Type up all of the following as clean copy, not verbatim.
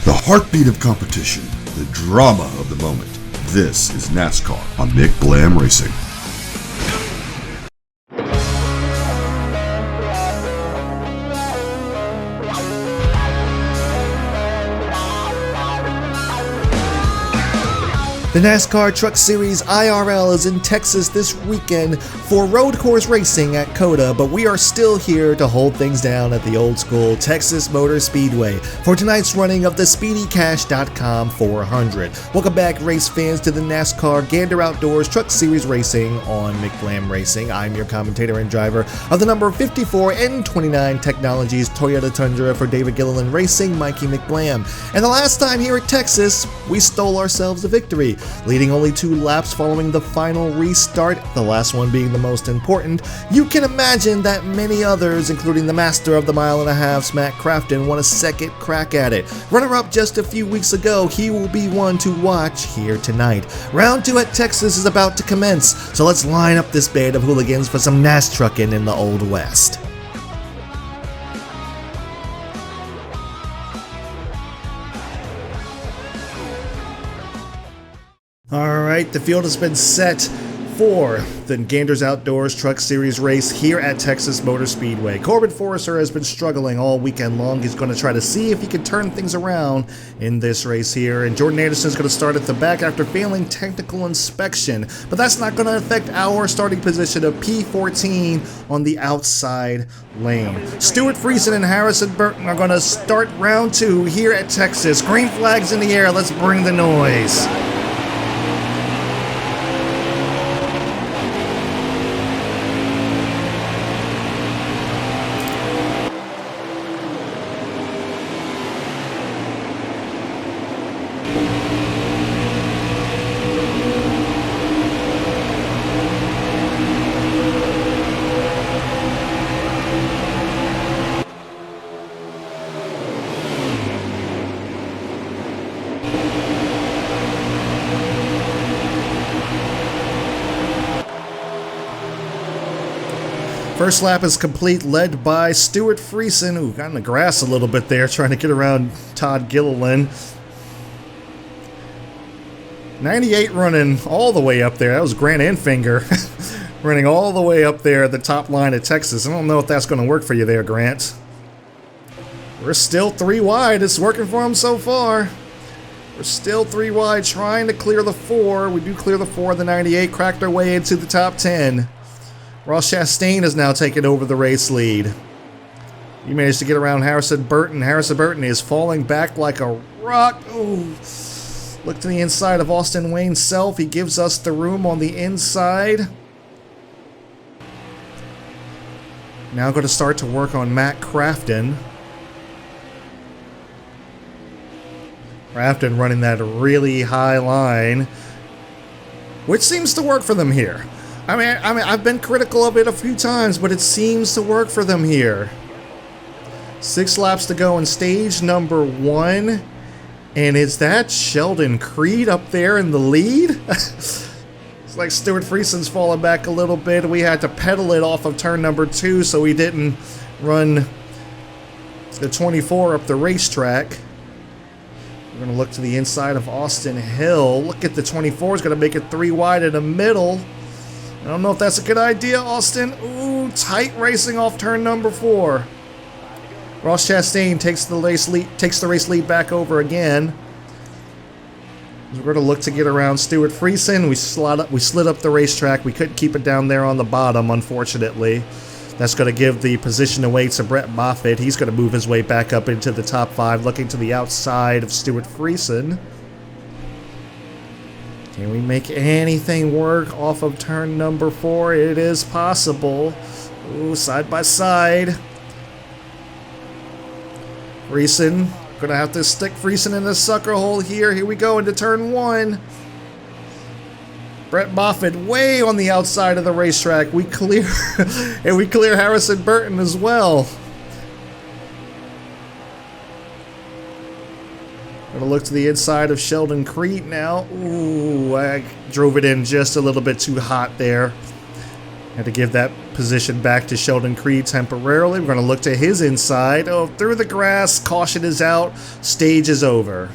The heartbeat of competition, the drama of the moment. This is NASCAR on McBlam Racing. The NASCAR Truck Series IRL is in Texas this weekend for road course racing at COTA, but we are still here to hold things down at the old school Texas Motor Speedway for tonight's running of the SpeedyCash.com 400. Welcome back, race fans, to the NASCAR Gander Outdoors Truck Series Racing on McBlam Racing. I'm your commentator and driver of the number 54 and 29 Technologies Toyota Tundra for David Gilliland Racing, Mikey McBlam. And the last time here at Texas, we stole ourselves a victory, leading only 2 laps following the final restart, the last one being the most important. You can imagine that many others, including the master of the mile-and-a-half, Matt Crafton, want a second crack at it. Runner-up just a few weeks ago, he will be one to watch here tonight. Round 2 at Texas is about to commence, so let's line up this band of hooligans for some NAS trucking in the Old West. Alright, the field has been set for the Ganders Outdoors Truck Series race here at Texas Motor Speedway. Corbin Forrester has been struggling all weekend long. He's going to try to see if he can turn things around in this race here. And Jordan Anderson is going to start at the back after failing technical inspection. But that's not going to affect our starting position of P14 on the outside lane. Stuart Friesen and Harrison Burton are going to start round 2 here at Texas. Green flags in the air. Let's bring the noise. First lap is complete, led by Stuart Friesen, who got in the grass a little bit there, trying to get around Todd Gilliland. 98 running all the way up there. That was Grant Enfinger running all the way up there at the top line of Texas. I don't know if that's going to work for you there, Grant. We're still 3 wide. It's working for him so far. We're still 3 wide, trying to clear the 4. We do clear the 4. The 98 cracked our way into the top 10. Ross Chastain has now taken over the race lead. He managed to get around Harrison Burton. Harrison Burton is falling back like a rock. Ooh. Look to the inside of Austin Wayne Self. He gives us the room on the inside. Now going to start to work on Matt Crafton. Crafton running that really high line, which seems to work for them here. I mean, I've been critical of it a few times, but it seems to work for them here. 6 laps to go in stage number 1. And is that Sheldon Creed up there in the lead? It's like Stuart Friesen's falling back a little bit. We had to pedal it off of turn number 2 so he didn't run the 24 up the racetrack. We're going to look to the inside of Austin Hill. Look at the 24. Is going to make it 3 wide in the middle. I don't know if that's a good idea, Austin. Ooh, tight racing off turn number 4. Ross Chastain takes the race lead back over again. We're going to look to get around Stuart Friesen. We slid up the racetrack. We couldn't keep it down there on the bottom, unfortunately. That's going to give the position away to Brett Moffitt. He's going to move his way back up into the top 5, looking to the outside of Stuart Friesen. Can we make anything work off of turn number 4? It is possible. Ooh, side by side. Friesen, gonna have to stick Friesen in the sucker hole here. Here we go into turn 1. Brett Moffitt way on the outside of the racetrack. We clear, and we clear Harrison Burton as well. Gonna look to the inside of Sheldon Creed now. Ooh, I drove it in just a little bit too hot there. Had to give that position back to Sheldon Creed temporarily. We're going to look to his inside. Oh, through the grass. Caution is out. Stage is over.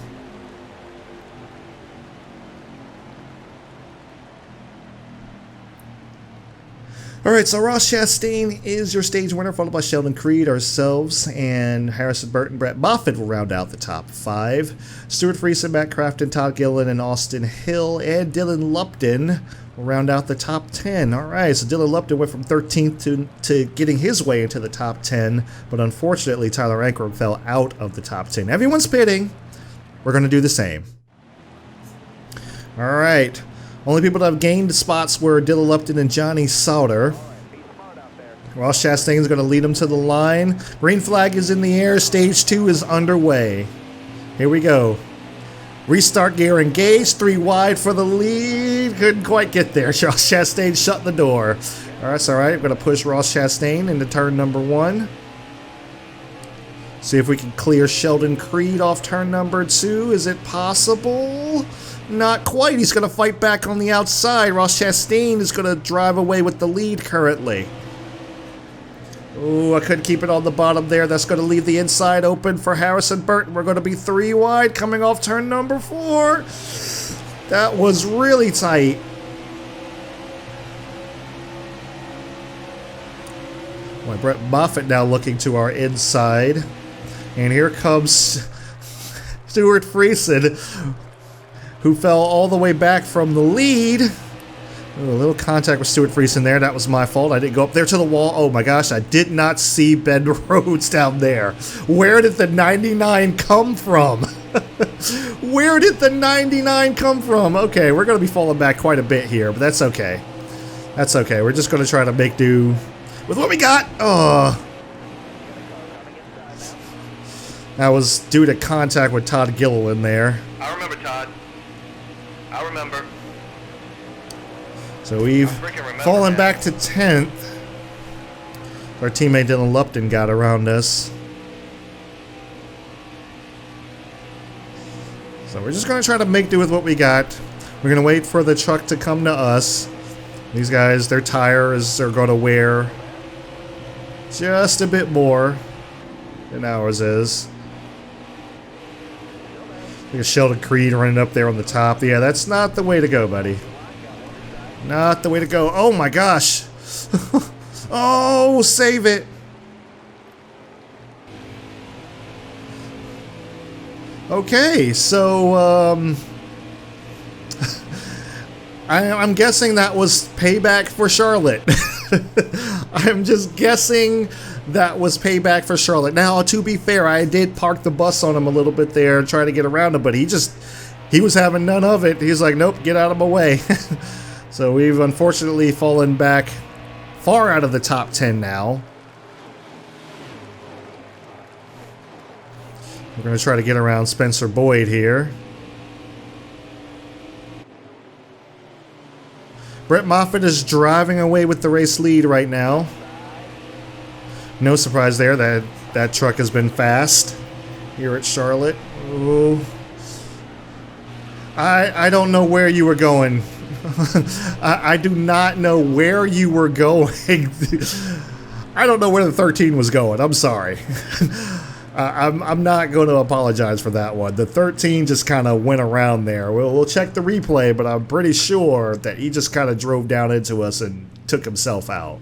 Alright, so Ross Chastain is your stage winner, followed by Sheldon Creed, ourselves, and Harrison Burton, Brett Moffitt will round out the top 5. Stuart Friesen, Matt Crafton, Todd Gillen, and Austin Hill, and Dylan Lupton will round out the top 10. Alright, so Dylan Lupton went from 13th to getting his way into the top 10, but unfortunately Tyler Ankrum fell out of the top 10. Everyone's pitting. We're going to do the same. Alright. Only people that have gained spots were Dylan Lupton and Johnny Sauter. Ross Chastain is going to lead him to the line. Green flag is in the air. Stage 2 is underway. Here we go. Restart gear engaged. 3 wide for the lead. Couldn't quite get there. Ross Chastain shut the door. All right, it's all right. I'm going to push Ross Chastain into turn number 1. See if we can clear Sheldon Creed off turn number 2. Is it possible? Not quite. He's going to fight back on the outside. Ross Chastain is going to drive away with the lead currently. Oh, I couldn't keep it on the bottom there. That's going to leave the inside open for Harrison Burton. We're going to be 3 wide coming off turn number 4. That was really tight. Boy, Brett Moffitt now looking to our inside. And here comes Stuart Friesen, who fell all the way back from the lead. Ooh, a little contact with Stuart Friesen there. That was my fault. I didn't go up there to the wall. Oh my gosh, I did not see Ben Rhodes down there. Where did the 99 come from? Where did the 99 come from? Okay, we're going to be falling back quite a bit here, but that's okay. That's okay. We're just going to try to make do with what we got. Oh. That was due to contact with Todd Gilliland there. I remember, Todd. I remember. So we've fallen back to 10th. Our teammate Dylan Lupton got around us. So we're just going to try to make do with what we got. We're going to wait for the truck to come to us. These guys, their tires are going to wear just a bit more than ours is. Look at Sheldon Creed running up there on the top. Yeah, that's not the way to go, buddy. Not the way to go. Oh my gosh. Oh, save it. Okay, so I'm guessing that was payback for Charlotte. I'm just guessing that was payback for Charlotte. Now, to be fair, I did park the bus on him a little bit there and try to get around him, but he was having none of it. He's like, nope, get out of my way. So we've unfortunately fallen back far out of the top 10 now. We're going to try to get around Spencer Boyd here. Brett Moffitt is driving away with the race lead right now. No surprise there that that truck has been fast here at Charlotte. Ooh. I don't know where you were going. I do not know where you were going. I don't know where the 13 was going. I'm sorry. I'm not going to apologize for that one. The 13 just kind of went around there. We'll check the replay, but I'm pretty sure that he just kind of drove down into us and took himself out.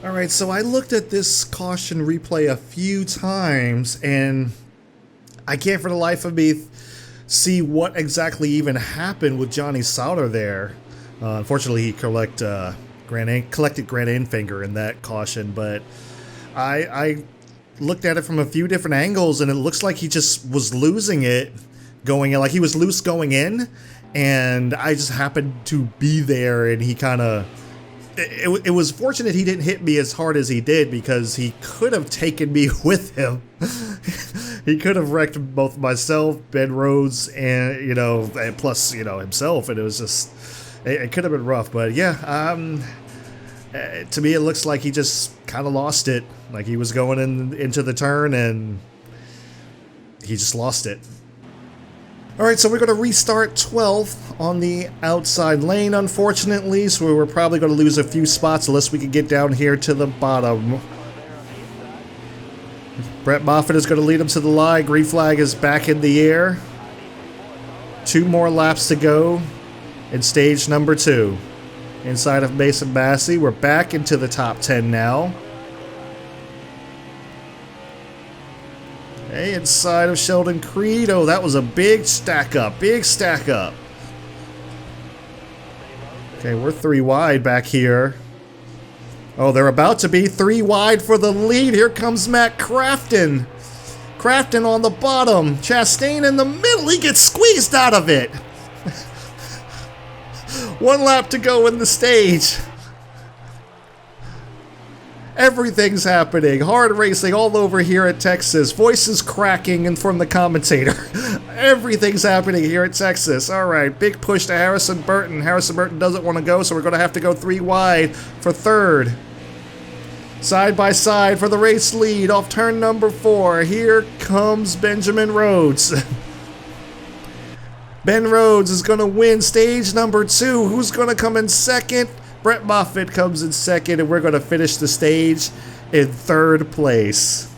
Alright, so I looked at this caution replay a few times, and I can't for the life of me see what exactly even happened with Johnny Sauter there. Unfortunately, he collected Grant Enfinger in that caution, but I looked at it from a few different angles, and it looks like he just was losing it going in. Like, he was loose going in, and I just happened to be there, and he kind of... It was fortunate he didn't hit me as hard as he did, because he could have taken me with him. He could have wrecked both myself, Ben Rhodes, and, and plus, himself, and it was just... It could have been rough, but yeah, to me it looks like he just kind of lost it. Like, he was going into the turn, and he just lost it. Alright, so we're going to restart 12th on the outside lane, unfortunately, so we're probably going to lose a few spots unless we can get down here to the bottom. Brett Moffitt is going to lead him to the line. Green flag is back in the air. 2 more laps to go in stage number 2. Inside of Mason Massey, we're back into the top 10 now. Hey, inside of Sheldon Creed. Oh, that was a big stack up. Big stack up. Okay, we're 3 wide back here. Oh, they're about to be 3 wide for the lead. Here comes Matt Crafton. Crafton on the bottom. Chastain in the middle. He gets squeezed out of it. 1 lap to go in the stage. Everything's happening. Hard racing all over here at Texas. Voices cracking and from the commentator. Everything's happening here at Texas. All right, big push to Harrison Burton. Harrison Burton doesn't want to go, so we're going to have to go 3 wide for 3rd. Side by side for the race lead off turn number 4. Here comes Benjamin Rhodes. Ben Rhodes is going to win stage number 2. Who's going to come in 2nd? Brett Moffitt comes in 2nd, and we're going to finish the stage in 3rd place.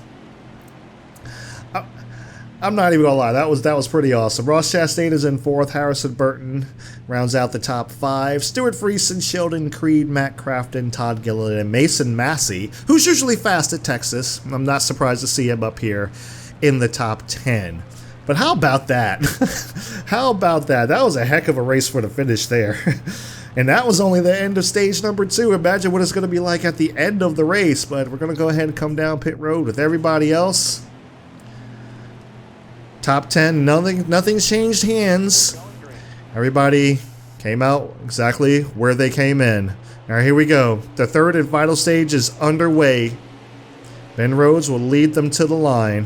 I'm not even going to lie, that was pretty awesome. Ross Chastain is in 4th. Harrison Burton rounds out the top 5. Stuart Friesen, Sheldon Creed, Matt Crafton, Todd Gilliland, and Mason Massey, who's usually fast at Texas. I'm not surprised to see him up here in the top 10. But how about that? How about that? That was a heck of a race for the finish there. And that was only the end of stage number 2. Imagine what it's going to be like at the end of the race. But we're going to go ahead and come down pit road with everybody else. Top 10, nothing's changed hands. Everybody came out exactly where they came in. All right, here we go. The 3rd and final stage is underway. Ben Rhodes will lead them to the line.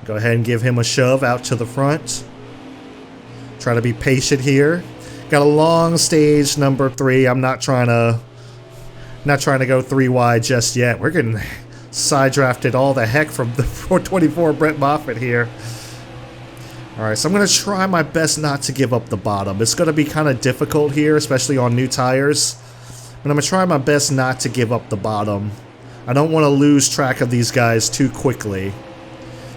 Go ahead and give him a shove out to the front. Try to be patient here. Got a long stage number 3. I'm not trying to go 3 wide just yet. We're getting side drafted all the heck from the 424 Brett Moffitt here. Alright, so I'm going to try my best not to give up the bottom. It's going to be kind of difficult here, especially on new tires. But I'm going to try my best not to give up the bottom. I don't want to lose track of these guys too quickly.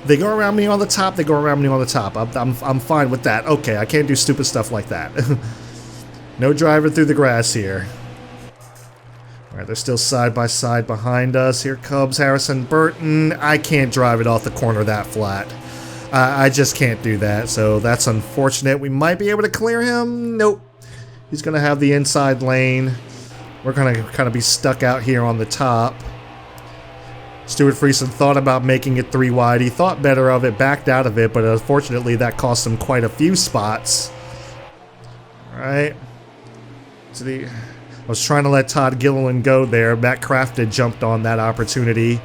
They go around me on the top, they go around me on the top. I'm fine with that. Okay, I can't do stupid stuff like that. No driving through the grass here. Alright, they're still side by side behind us. Here comes Harrison Burton. I can't drive it off the corner that flat. I just can't do that, so that's unfortunate. We might be able to clear him. Nope. He's going to have the inside lane. We're going to kind of be stuck out here on the top. Stuart Friesen thought about making it 3 wide. He thought better of it, backed out of it, but unfortunately that cost him quite a few spots. Alright. I was trying to let Todd Gilliland go there. Matt Crafton jumped on that opportunity.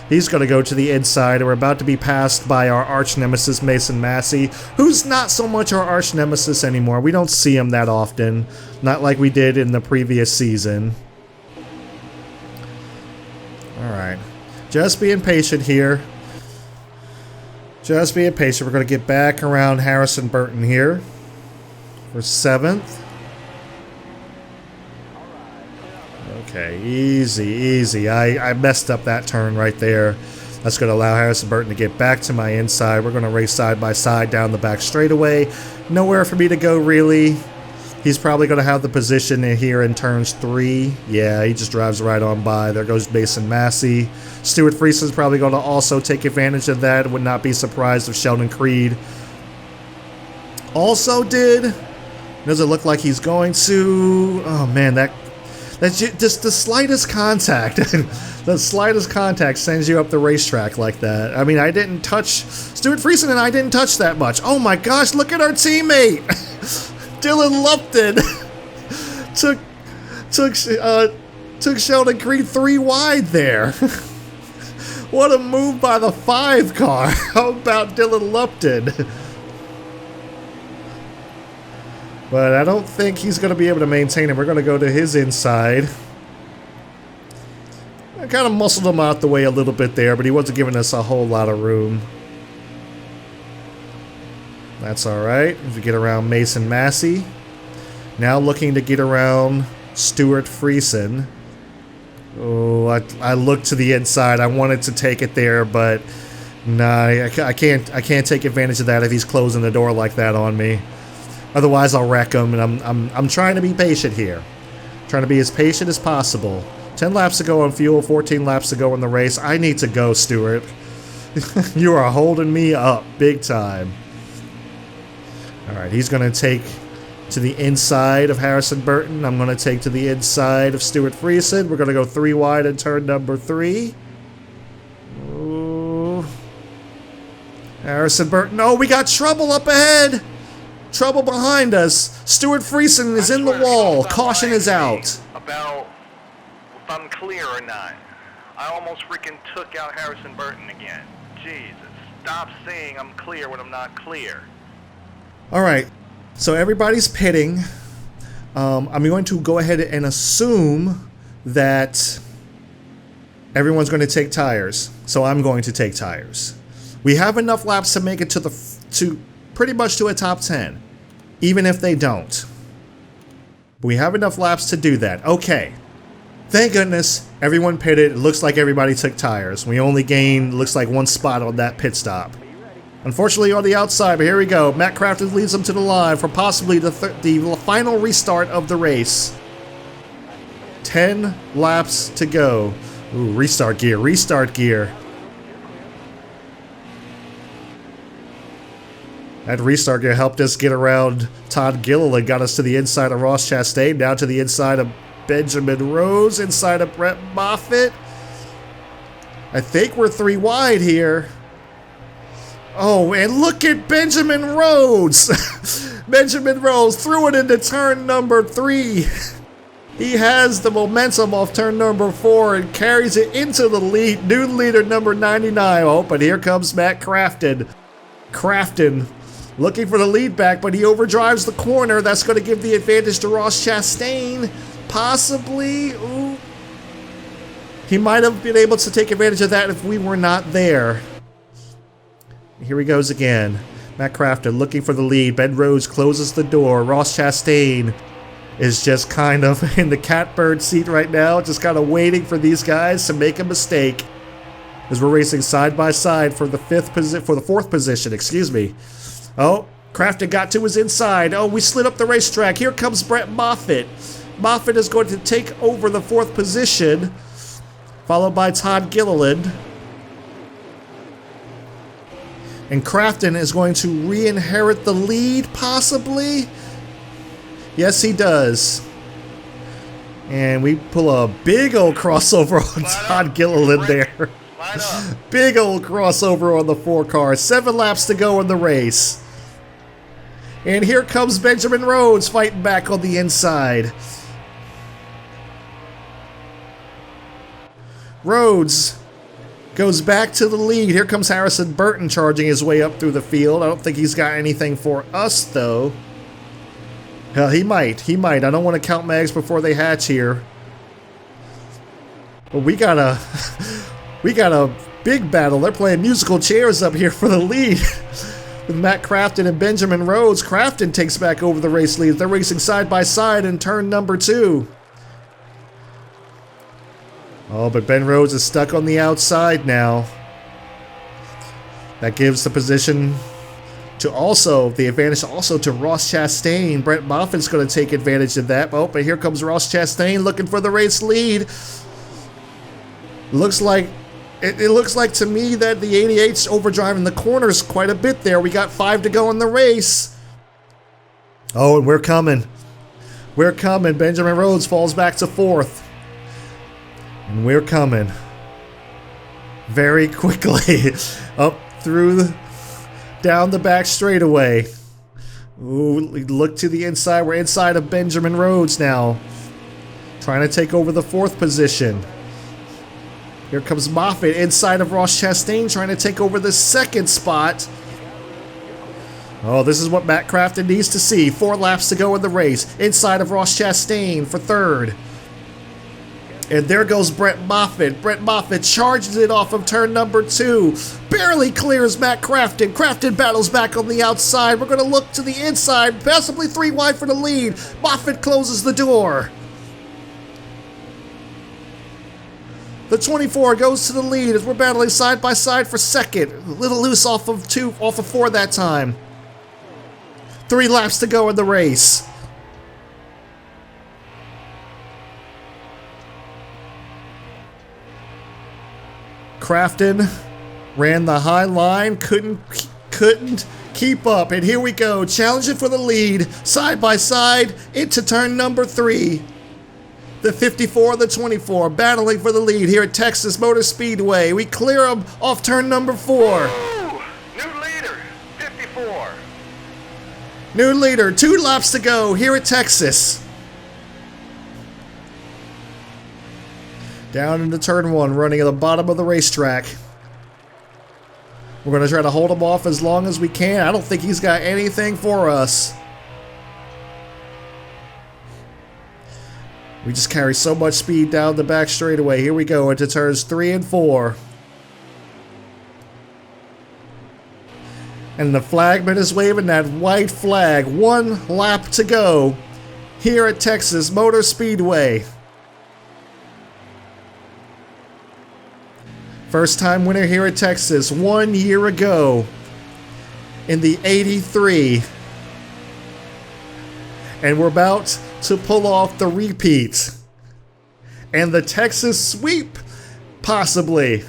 He's going to go to the inside, and we're about to be passed by our arch nemesis Mason Massey, who's not so much our arch nemesis anymore. We don't see him that often, not like we did in the previous season. Alright. Just being patient here. Just being patient. We're going to get back around Harrison Burton here for 7th. Okay, easy, easy. I messed up that turn right there. That's going to allow Harrison Burton to get back to my inside. We're going to race side by side down the back straightaway. Nowhere for me to go, really. He's probably going to have the position in here in turns 3. Yeah, he just drives right on by. There goes Mason Massey. Stuart Friesen's probably going to also take advantage of that. Would not be surprised if Sheldon Creed also did. Doesn't look like he's going to. Oh, man, that's just the slightest contact. The slightest contact sends you up the racetrack like that. I mean, I didn't touch. Stuart Friesen and I didn't touch that much. Oh, my gosh, look at our teammate. Dylan Lupton took Sheldon Creed 3 wide there. What a move by the 5 car. How about Dylan Lupton? But I don't think he's going to be able to maintain it. We're going to go to his inside. I kind of muscled him out the way a little bit there, but he wasn't giving us a whole lot of room. That's alright. We get around Mason Massey. Now looking to get around Stuart Friesen. Oh, I looked to the inside. I wanted to take it there, but nah, I can't take advantage of that if he's closing the door like that on me. Otherwise, I'll wreck him, and I'm trying to be patient here. Trying to be as patient as possible. 10 laps to go on fuel, 14 laps to go in the race. I need to go, Stuart. You are holding me up big time. Alright, he's going to take to the inside of Harrison Burton. I'm going to take to the inside of Stuart Friesen. We're going to go 3 wide in turn number 3. Ooh. Harrison Burton. Oh, we got trouble up ahead. Trouble behind us. Stuart Friesen is in the wall. Caution is out. About if I'm clear or not. I almost freaking took out Harrison Burton again. Jesus. Stop saying I'm clear when I'm not clear. Alright. So everybody's pitting. I'm going to go ahead and assume that everyone's going to take tires. So I'm going to take tires. We have enough laps to make it to pretty much to a top 10. Even if they don't. We have enough laps to do that. Okay. Thank goodness everyone pitted. It looks like everybody took tires. We only gained, looks like, 1 spot on that pit stop. Unfortunately on the outside, but here we go. Matt Crafton leads them to the line for possibly the final restart of the race. 10 laps to go. Ooh, restart gear, restart gear. That restart gear helped us get around Todd Gilliland, got us to the inside of Ross Chastain, down to the inside of Benjamin Rose, inside of Brett Moffitt. I think we're 3 wide here. Oh, and look at Benjamin Rhodes. Benjamin Rhodes threw it into turn number 3. He has the momentum off turn number 4 and carries it into the lead. New leader number 99. Oh, but here comes Matt Crafton. Crafton looking for the lead back, but he overdrives the corner. That's going to give the advantage to Ross Chastain. Possibly. Ooh. He might have been able to take advantage of that if we were not there. Here he goes again. Matt Crafton looking for the lead. Ben Rhodes closes the door. Ross Chastain is just kind of in the catbird seat right now, just kind of waiting for these guys to make a mistake. As we're racing side by side for the fourth position, excuse me. Oh, Crafton got to his inside. Oh, we slid up the racetrack. Here comes Brett Moffitt. Moffitt is going to take over the 4th position, followed by Todd Gilliland. And Crafton is going to re-inherit the lead, possibly? Yes, he does. And we pull a big old crossover on Todd Gilliland there. Big old crossover on the 4 car. 7 laps to go in the race. And here comes Benjamin Rhodes fighting back on the inside. Rhodes goes back to the lead. Here comes Harrison Burton charging his way up through the field. I don't think he's got anything for us, though. Hell, he might. He might. I don't want to count mags before they hatch here. But we got a big battle. They're playing musical chairs up here for the lead. With Matt Crafton and Benjamin Rhodes. Crafton takes back over the race lead. They're racing side by side in turn number 2. Oh, but Ben Rhodes is stuck on the outside now. That gives the position to the advantage also to Ross Chastain. Brett Moffitt's going to take advantage of that. Oh, but here comes Ross Chastain looking for the race lead. Looks like it looks like to me that the 88's overdriving the corners quite a bit there. We got 5 to go in the race. Oh, and we're coming. We're coming. Benjamin Rhodes falls back to 4th. And we're coming. Very quickly. Up through down the back straightaway. Ooh, look to the inside. We're inside of Benjamin Rhodes now. Trying to take over the 4th position. Here comes Moffitt inside of Ross Chastain trying to take over the 2nd spot. Oh, this is what Matt Crafton needs to see. 4 laps to go in the race. Inside of Ross Chastain for 3rd. And there goes Brett Moffitt. Brett Moffitt charges it off of turn number 2. Barely clears Matt Crafton. Crafton battles back on the outside. We're going to look to the inside. Possibly 3 wide for the lead. Moffitt closes the door. The 24 goes to the lead as we're battling side by side for second. A little loose off of 4 that time. 3 laps to go in the race. Crafton ran the high line, couldn't keep up, and here we go, challenging for the lead, side by side, into turn number 3. The 54, the 24, battling for the lead here at Texas Motor Speedway. We clear them off turn number 4. Ooh, new leader, 54. New leader, 2 laps to go here at Texas. Down into turn 1, running at the bottom of the racetrack. We're going to try to hold him off as long as we can. I don't think he's got anything for us. We just carry so much speed down the back straightaway. Here we go into turns 3 and 4. And the flagman is waving that white flag. 1 lap to go here at Texas Motor Speedway. First time winner here at Texas 1 year ago in the 83. And we're about to pull off the repeat. And the Texas sweep, possibly.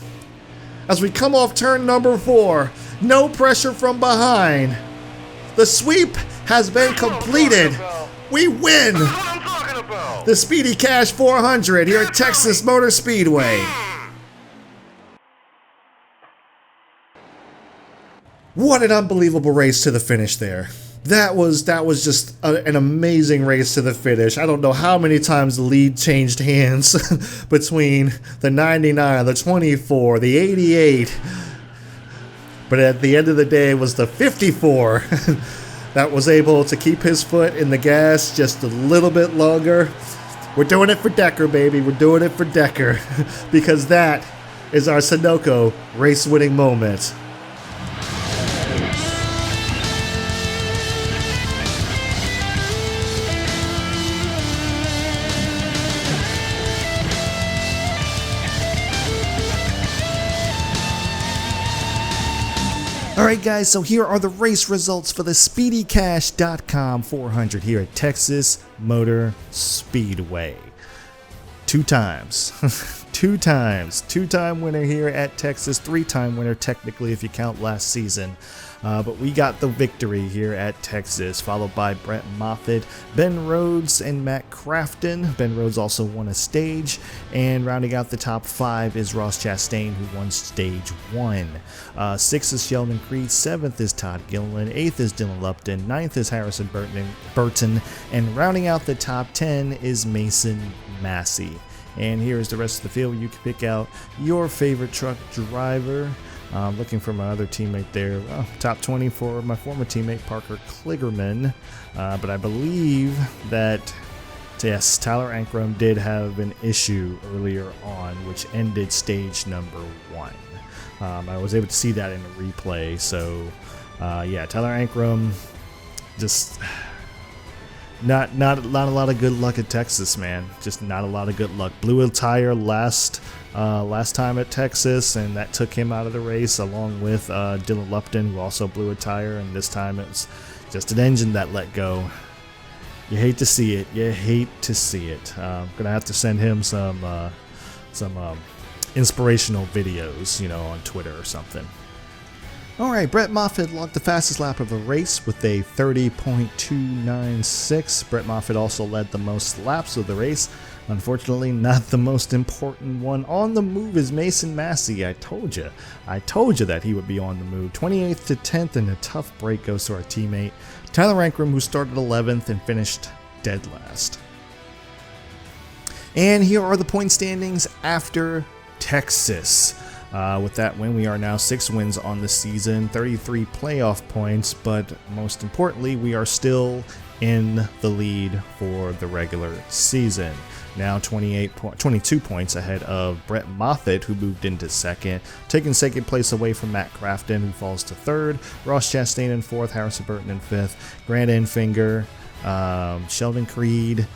As we come off turn number 4, no pressure from behind. The sweep has been completed. We win the Speedy Cash 400 here at Texas Motor Speedway. What an unbelievable race to the finish there. That was just an amazing race to the finish. I don't know how many times the lead changed hands between the 99, the 24, the 88. But at the end of the day, it was the 54 that was able to keep his foot in the gas just a little bit longer. We're doing it for Decker, baby. We're doing it for Decker. Because that is our Sunoco race-winning moment. Alright guys, so here are the race results for the SpeedyCash.com 400 here at Texas Motor Speedway. 2 times. 2 times. 2-time winner here at Texas. 3-time winner technically if you count last season. But we got the victory here at Texas, followed by Brett Moffitt, Ben Rhodes, and Matt Crafton. Ben Rhodes also won a stage, and rounding out the top 5 is Ross Chastain, who won stage 1. 6th is Sheldon Creed, 7th is Todd Gilliland, 8th is Dylan Lupton, 9th is Harrison Burton, and rounding out the top 10 is Mason Massey. And here is the rest of the field. You can pick out your favorite truck driver. Looking for my other teammate there. Top 20 for my former teammate Parker Kligerman. But I believe that, yes, Tyler Ankrum did have an issue earlier on, which ended stage number 1. I was able to see that in the replay. So, yeah, Tyler Ankrum just not a lot of good luck at Texas, man. Just not a lot of good luck. Blew a tire last time at Texas, and that took him out of the race, along with Dylan Lupton, who also blew a tire, and this time it was just an engine that let go. You hate to see it. You hate to see it. I'm gonna have to send him some inspirational videos, you know, on Twitter or something. Alright, Brett Moffitt logged the fastest lap of the race with a 30.296. Brett Moffitt also led the most laps of the race. Unfortunately, not the most important one. On the move is Mason Massey. I told you that he would be on the move. 28th to 10th, and a tough break goes to our teammate Tyler Ankrum, who started 11th and finished dead last. And here are the point standings after Texas. With that win, we are now 6 wins on the season, 33 playoff points, but most importantly, we are still in the lead for the regular season. Now 22 points ahead of Brett Moffitt, who moved into second, taking second place away from Matt Crafton, who falls to third, Ross Chastain in fourth, Harrison Burton in fifth, Grant Enfinger, Sheldon Creed,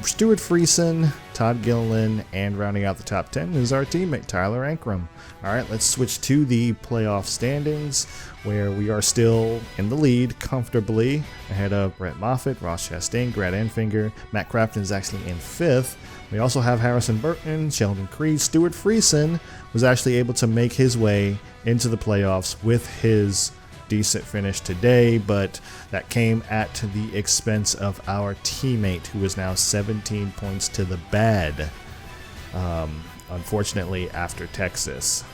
Stuart Friesen, Todd Gilliland, and rounding out the top 10 is our teammate Tyler Ankrum. All right, let's switch to the playoff standings, where we are still in the lead comfortably ahead of Brett Moffitt, Ross Chastain, Grant Enfinger. Matt Crafton is actually in fifth. We also have Harrison Burton, Sheldon Creed. Stuart Friesen was actually able to make his way into the playoffs with his decent finish today, but that came at the expense of our teammate, who is now 17 points to the bad, unfortunately, after Texas.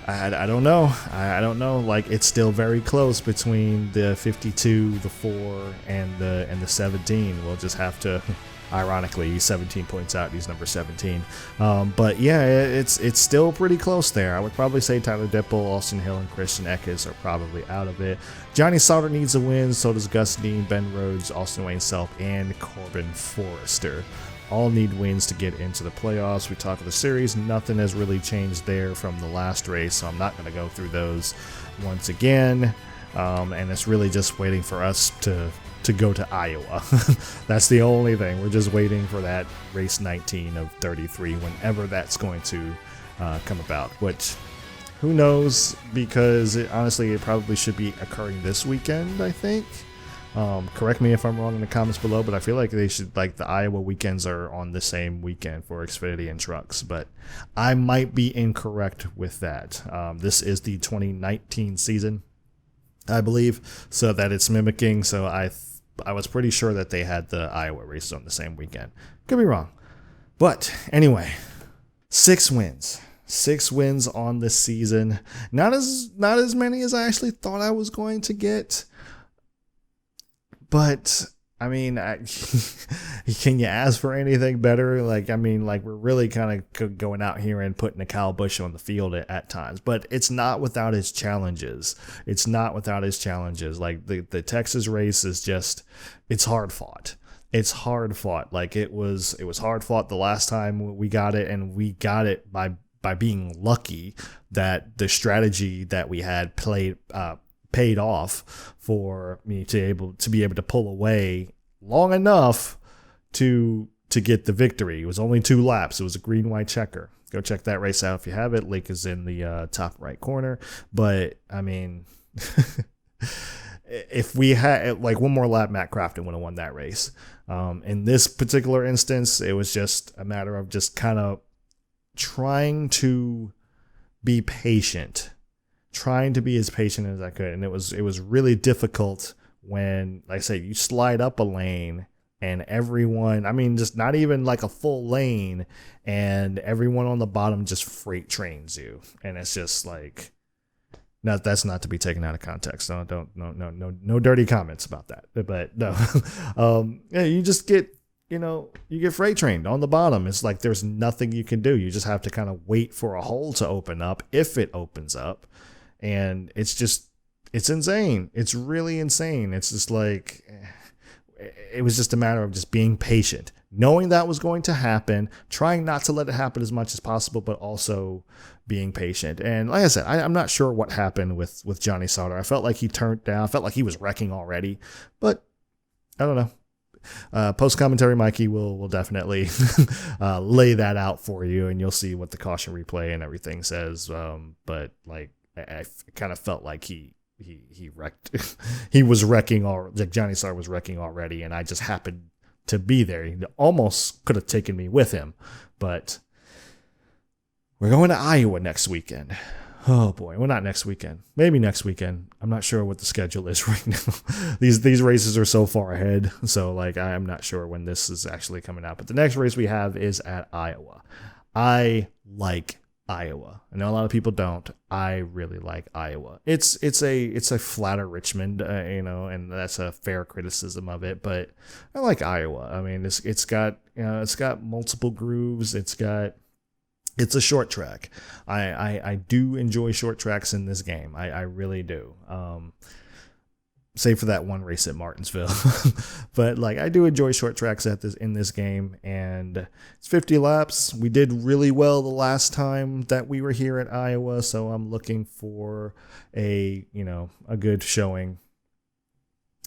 I don't know. I don't know. Like, it's still very close between the 52, the 4, and the 17. We'll just have to. Ironically, he's 17 points out. He's number 17. But yeah, it's still pretty close there. I would probably say Tyler Dipple, Austin Hill, and Christian Eckes are probably out of it. Johnny Sauter needs a win. So does Gus Dean, Ben Rhodes, Austin Wayne Self, and Corbin Forrester. All need wins to get into the playoffs. We talk of the series. Nothing has really changed there from the last race, so I'm not going to go through those once again. And it's really just waiting for us to go to Iowa. That's the only thing. We're just waiting for that race 19 of 33, whenever that's going to come about. Which, who knows? Because honestly, it probably should be occurring this weekend, I think. Correct me if I'm wrong in the comments below, but I feel like they should, like, the Iowa weekends are on the same weekend for Xfinity and trucks, but I might be incorrect with that. This is the 2019 season, I believe, so that it's mimicking. So I was pretty sure that they had the Iowa races on the same weekend. Could be wrong. But anyway, 6 wins. 6 wins on the season. Not as many as I actually thought I was going to get. But I mean, can you ask for anything better? Like, I mean, like, we're really kind of going out here and putting a Kyle Busch on the field at times, but it's not without its challenges. It's not without its challenges. Like, the Texas race is just, it's hard fought. It's hard fought. Like, it was hard fought the last time we got it, and we got it by being lucky that the strategy that we had paid off for me to be able to pull away long enough to get the victory. It was only 2 laps. It was a green-white checker. Go check that race out if you have it. Link is in the top right corner. But I mean, if we had like one more lap, Matt Crafton would have won that race. In this particular instance, it was just a matter of just kind of trying to be patient. Trying to be as patient as I could, and it was really difficult when, like I say, you slide up a lane and everyone, I mean, just not even like a full lane, and everyone on the bottom just freight trains you, and it's just like, that's not to be taken out of context. No dirty comments about that, but no, yeah, you just get, you get freight trained on the bottom. It's like there's nothing you can do. You just have to kind of wait for a hole to open up if it opens up. And it's insane. It's really insane. It's just like, it was just a matter of just being patient, knowing that was going to happen, trying not to let it happen as much as possible, but also being patient. And like I said, I'm not sure what happened with Johnny Sauter. I felt like he turned down. I felt like he was wrecking already, but I don't know. Post commentary Mikey will definitely lay that out for you, and you'll see what the caution replay and everything says. But like, I kind of felt like he wrecked. He was wrecking, like Johnny Sauter was wrecking already, and I just happened to be there. He almost could have taken me with him, but we're going to Iowa next weekend. Oh boy, well, not next weekend. Maybe next weekend. I'm not sure what the schedule is right now. These races are so far ahead, so like I'm not sure when this is actually coming out. But the next race we have is at Iowa. I like Iowa. I know a lot of people don't. I really like Iowa. It's a flatter Richmond, and that's a fair criticism of it. But I like Iowa. I mean, it's got multiple grooves. It's a short track. I do enjoy short tracks in this game. I really do. save for that one race at Martinsville. But like, I do enjoy short tracks in this game, and it's 50 laps. We did really well the last time that we were here at Iowa, so I'm looking for a good showing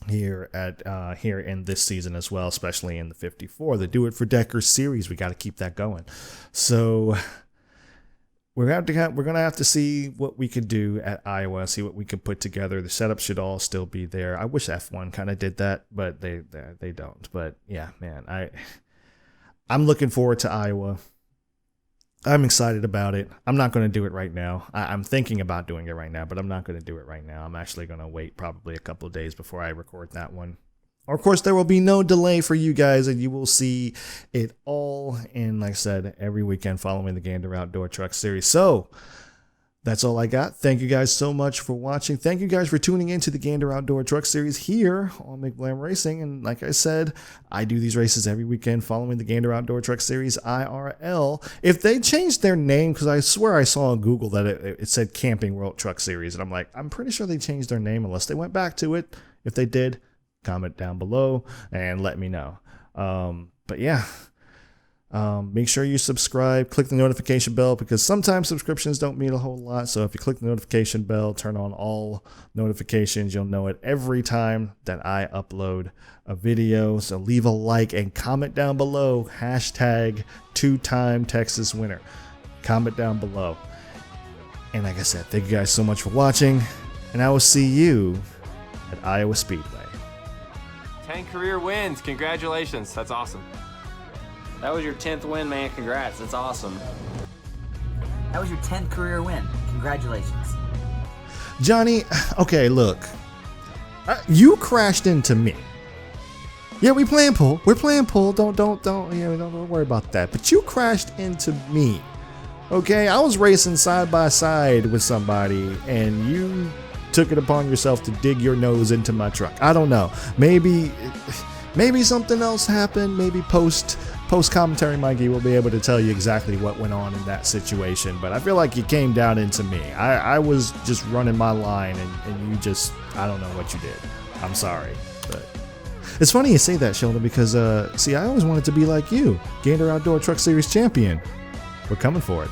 here in this season as well, especially in the 54, the Do It for Decker series. We got to keep that going. So we're gonna have to see what we could do at Iowa, see what we could put together. The setup should all still be there. I wish F1 kind of did that, but they don't. But yeah, man, I'm looking forward to Iowa. I'm excited about it. I'm not going to do it right now. I'm thinking about doing it right now, but I'm not going to do it right now. I'm actually going to wait probably a couple of days before I record that one. Of course, there will be no delay for you guys, and you will see it all in, like I said, every weekend following the Gander Outdoor Truck Series. So that's all I got. Thank you guys so much for watching. Thank you guys for tuning into the Gander Outdoor Truck Series here on McBlam Racing. And like I said, I do these races every weekend following the Gander Outdoor Truck Series IRL. If they changed their name, because I swear I saw on Google that it said Camping World Truck Series, and I'm like, I'm pretty sure they changed their name unless they went back to it. If they did, comment down below and let me know. But yeah, make sure you subscribe, click the notification bell, because sometimes subscriptions don't mean a whole lot. So if you click the notification bell, turn on all notifications, you'll know it every time that I upload a video. So leave a like and comment down below, hashtag 2-time Texas winner. Comment down below. And like I said, thank you guys so much for watching, and I will see you at Iowa Speedway. 10 career wins. Congratulations. That's awesome. That was your 10th win, man. Congrats. That's awesome. That was your 10th career win. Congratulations. Johnny, okay, look. You crashed into me. Yeah, we're playing pool. Don't worry about that. But you crashed into me. Okay, I was racing side by side with somebody, and you took it upon yourself to dig your nose into my truck. I don't know. Maybe something else happened. Maybe post commentary Mikey will be able to tell you exactly what went on in that situation. But I feel like you came down into me. I was just running my line, and you just, I don't know what you did. I'm sorry. But it's funny you say that, Sheldon, because see, I always wanted to be like you, Gander Outdoor Truck Series champion. We're coming for it.